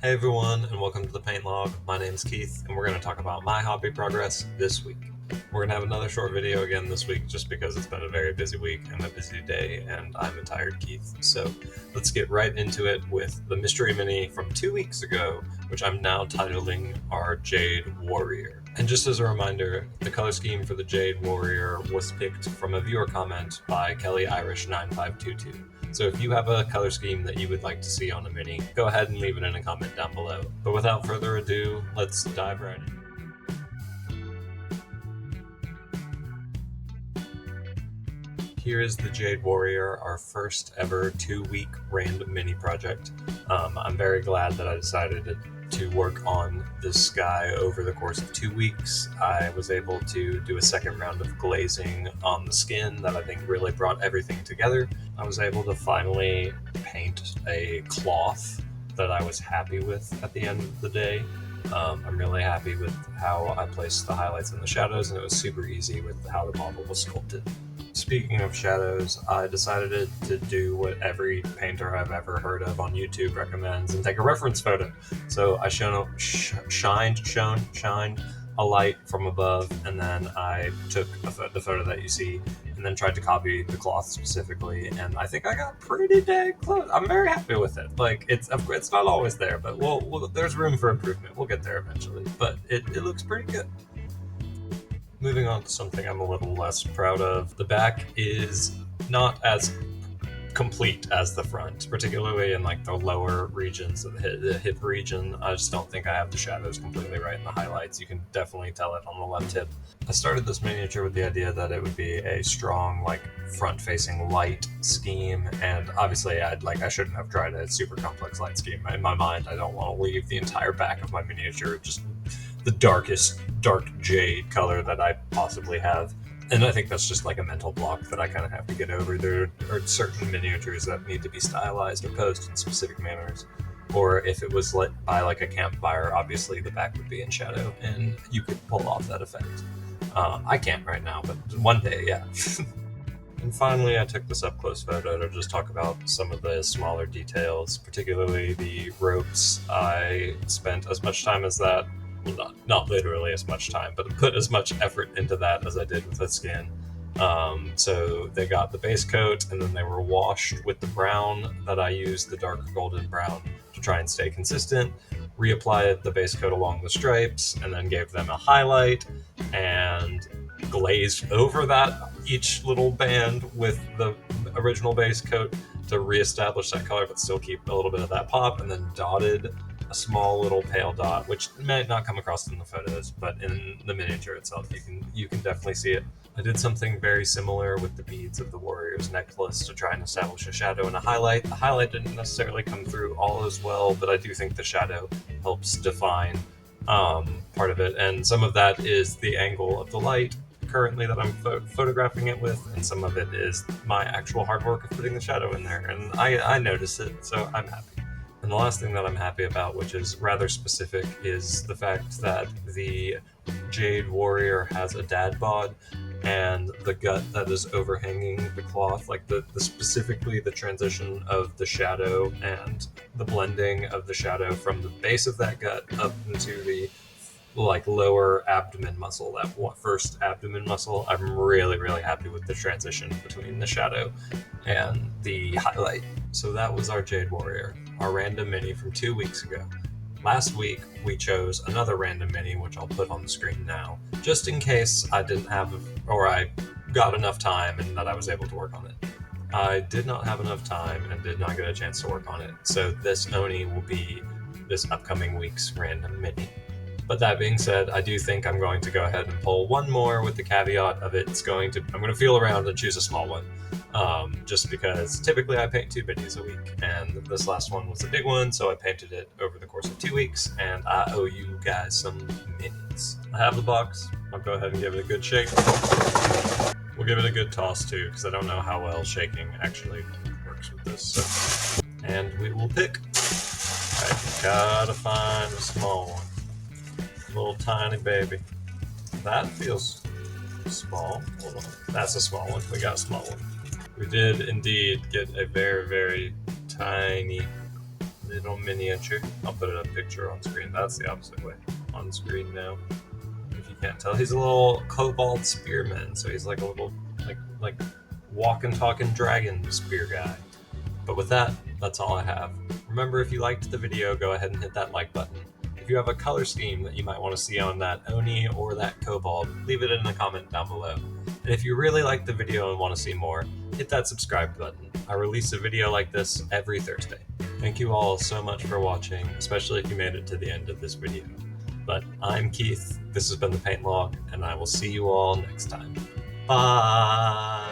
Hey everyone, and welcome to the Paint Log. My name's Keith, and we're going to talk about my hobby progress this week. We're going to have another short video again this week just because it's been a very busy week and a busy day, and I'm a tired Keith. So let's get right into it with the mystery mini from 2 weeks ago, which I'm now titling our Jade Warrior. And just as a reminder, the color scheme for the Jade Warrior was picked from a viewer comment by Kelly Irish 9522. So if you have a color scheme that you would like to see on a mini, go ahead and leave it in a comment down below. But without further ado, let's dive right in. Here is the Jade Warrior, our first ever 2-week random mini project. I'm very glad that I decided to work on this guy over the course of 2 weeks. I was able to do a second round of glazing on the skin that I think really brought everything together. I was able to finally paint a cloth that I was happy with at the end of the day. I'm really happy with how I placed the highlights and the shadows, and it was super easy with how the model was sculpted. Speaking of shadows, I decided to do what every painter I've ever heard of on YouTube recommends and take a reference photo. So I shined a light from above, and then I took the photo that you see and then tried to copy the cloth specifically, and I think I got pretty dang close. I'm very happy with it. Like, it's not always there, but there's room for improvement. We'll get there eventually, but it looks pretty good. Moving on to something I'm a little less proud of. The back is not as complete as the front, particularly in like the lower regions of the hip region. I just don't think I have the shadows completely right in the highlights. You can definitely tell it on the left hip. I started this miniature with the idea that it would be a strong, like, front-facing light scheme, and obviously I shouldn't have tried a super complex light scheme. In my mind, I don't want to leave the entire back of my miniature just the darkest dark jade color that I possibly have. And I think that's just like a mental block that I kind of have to get over. There are certain miniatures that need to be stylized or posed in specific manners. Or if it was lit by like a campfire, obviously the back would be in shadow and you could pull off that effect. I can't right now, but one day, yeah. And finally, I took this up-close photo to just talk about some of the smaller details, particularly the ropes. I spent as much time as that. Well, not literally as much time, but put as much effort into that as I did with the skin. So they got the base coat, and then they were washed with the brown that I used, the dark golden brown, to try and stay consistent. Reapplied the base coat along the stripes, and then gave them a highlight, and glazed over that each little band with the original base coat to reestablish that color, but still keep a little bit of that pop, and then dotted a small little pale dot, which may not come across in the photos, but in the miniature itself, you can definitely see it. I did something very similar with the beads of the warrior's necklace to try and establish a shadow and a highlight. The highlight didn't necessarily come through all as well, but I do think the shadow helps define part of it, and some of that is the angle of the light currently that I'm photographing it with, and some of it is my actual hard work of putting the shadow in there, and I notice it, so I'm happy. And the last thing that I'm happy about, which is rather specific, is the fact that the Jade Warrior has a dad bod, and the gut that is overhanging the cloth, like specifically the transition of the shadow and the blending of the shadow from the base of that gut up into the like lower abdomen muscle, that first abdomen muscle. I'm really, really happy with the transition between the shadow and the highlight. So that was our Jade Warrior, our random mini from 2 weeks ago. Last week, we chose another random mini, which I'll put on the screen now, just in case I didn't have, or I got enough time and that I was able to work on it. I did not have enough time and did not get a chance to work on it, so this Oni will be this upcoming week's random mini. But that being said, I do think I'm going to go ahead and pull one more with the caveat of I'm going to feel around and choose a small one. Just because typically I paint 2 minis a week, and this last one was a big one, so I painted it over the course of 2 weeks, and I owe you guys some minis. I have the box. I'll go ahead and give it a good shake. We'll give it a good toss too, because I don't know how well shaking actually works with this. So. And we will pick. I gotta find a small one. Little tiny baby. That feels small. Hold on. That's a small one. We got a small one. We did indeed get a very, very tiny little miniature. I'll put a picture on screen. That's the opposite way. On screen now. If you can't tell, he's a little kobold spearman, so he's like a little like walking, talking dragon spear guy. But with that, that's all I have. Remember, if you liked the video, go ahead and hit that like button. If you have a color scheme that you might want to see on that Oni or that kobold, leave it in a comment down below. And if you really liked the video and want to see more, hit that subscribe button. I release a video like this every Thursday. Thank you all so much for watching, especially if you made it to the end of this video. But I'm Keith, this has been the Paint Log, and I will see you all next time. Bye!